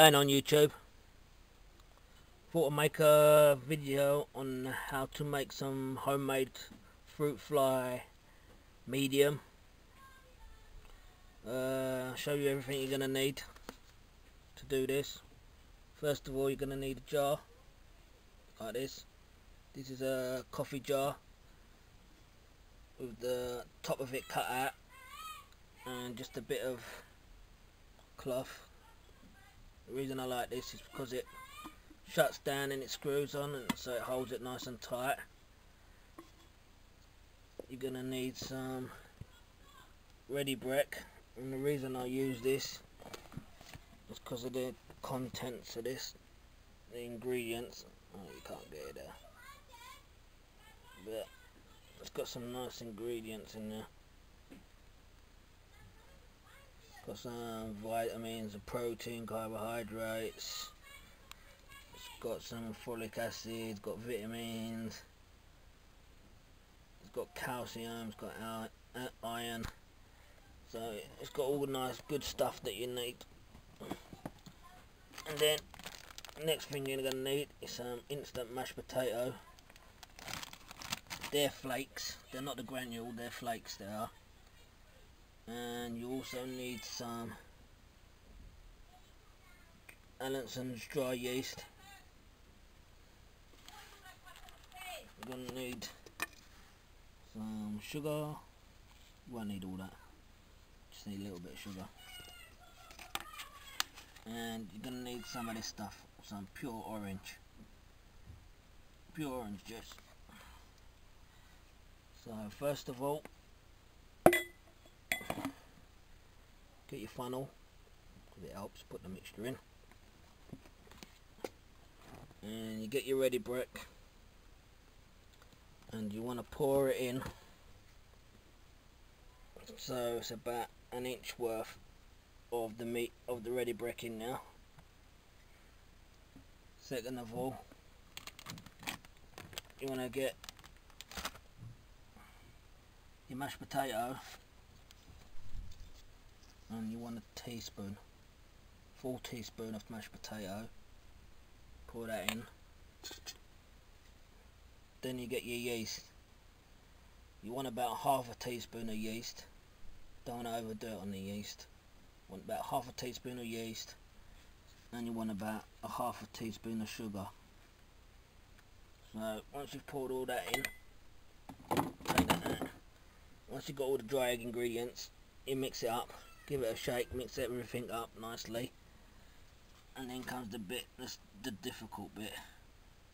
going on YouTube? Thought I'd make a video on how to make some homemade fruit fly medium. Show you everything you're gonna need to do this. First of all, you're gonna need a jar like this. This is a coffee jar with the top of it cut out and just a bit of cloth. The reason I like this is because it shuts down and it screws on, and so it holds it nice and tight. You're gonna need some ready brick, and the reason I use this is because of the contents of this, the ingredients. Oh, you can't get it there, but it's got some nice ingredients in there. Got some vitamins, protein, carbohydrates. It's got some folic acid, got vitamins. It's got calcium, it's got iron. So it's got all the nice good stuff that you need. And then next thing you're gonna need is some instant mashed potato. They're flakes. They're not the granule. They're flakes. They are. And you also need some Allinson's dry yeast. You're gonna need some sugar. You won't need all that. Just need a little bit of sugar. And you're gonna need some of this stuff. Some pure orange. Pure orange juice. So first of all, get your funnel, because it helps put the mixture in, and you get your ready brick, and you want to pour it in. So it's about an inch worth of the ready brick in now. Second of all, you want to get your mashed potato, and you want a teaspoon, full teaspoon of mashed potato. Pour that in. Then you get your yeast. You want about half a teaspoon of yeast. Don't want to overdo it on the yeast. You want about half a teaspoon of yeast, and you want about a half a teaspoon of sugar. So once you've poured all that in, take that out. Once you've got all the dry ingredients, you mix it up. Give it a shake, mix everything up nicely, and then comes the bit, that's the difficult bit,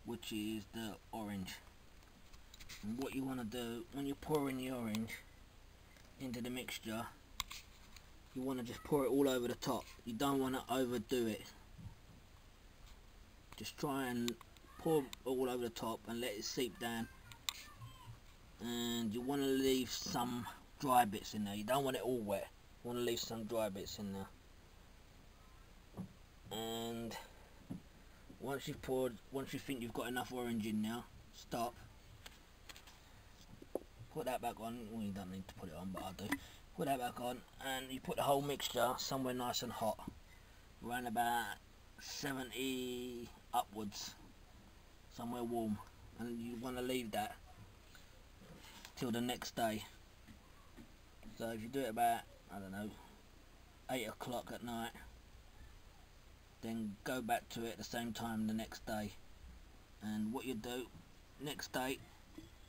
which is the orange. And what you want to do when you're pouring the orange into the mixture, you want to just pour it all over the top. You don't want to overdo it. Just try and pour all over the top and let it seep down. And you want to leave some dry bits in there. You don't want it all wet. You want to leave some dry bits in there. And once you've poured, once you think you've got enough orange in now, stop. Put that back on. Well, you don't need to put it on, but I do. Put that back on, and you put the whole mixture somewhere nice and hot, around about 70 upwards, somewhere warm, and you want to leave that till the next day. So if you do it about, I don't know, 8 o'clock at night, then go back to it at the same time the next day. And what you do next day,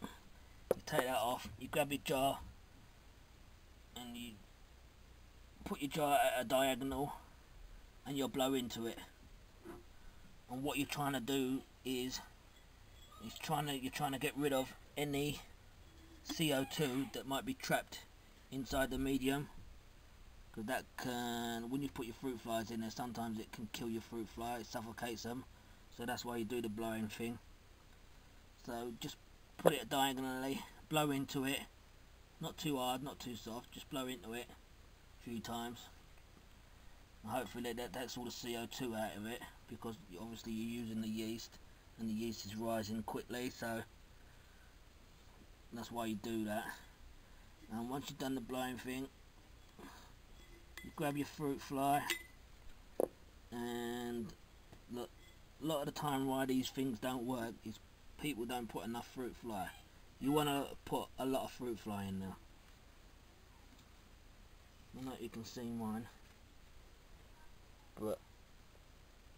you take that off, you grab your jar, and you put your jar at a diagonal, and you'll blow into it. And what you're trying to do is you're trying to get rid of any CO2 that might be trapped inside the medium, because that can, when you put your fruit flies in there, sometimes it can kill your fruit fly, it suffocates them. So that's why you do the blowing thing. So just put it diagonally, blow into it, not too hard, not too soft, just blow into it a few times. And hopefully that takes all the CO2 out of it, because obviously you're using the yeast, and the yeast is rising quickly, so that's why you do that. And once you've done the blowing thing, you grab your fruit fly, and look, a lot of the time why these things don't work is people don't put enough fruit fly. You want to put a lot of fruit fly in there. I know you can see mine, but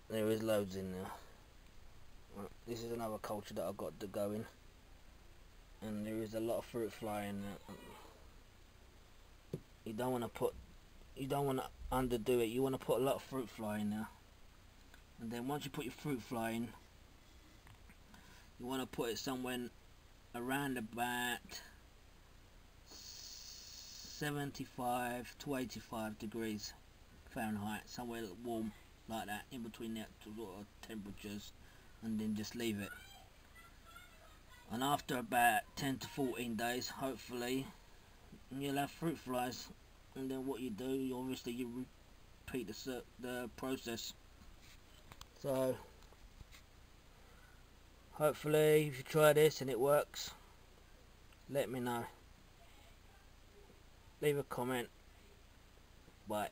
there is loads in there. Right, this is another culture that I've got to go in, and there is a lot of fruit fly in there. You don't want to underdo it. You want to put a lot of fruit fly in there, and then once you put your fruit fly in, you want to put it somewhere around about 75 to 85 degrees Fahrenheit, somewhere warm like that, in between that sort of temperatures, and then just leave it. And after about 10 to 14 days, hopefully you'll have fruit flies. And then what you do, you repeat the process. So hopefully if you try this and it works, let me know. Leave a comment. Bye.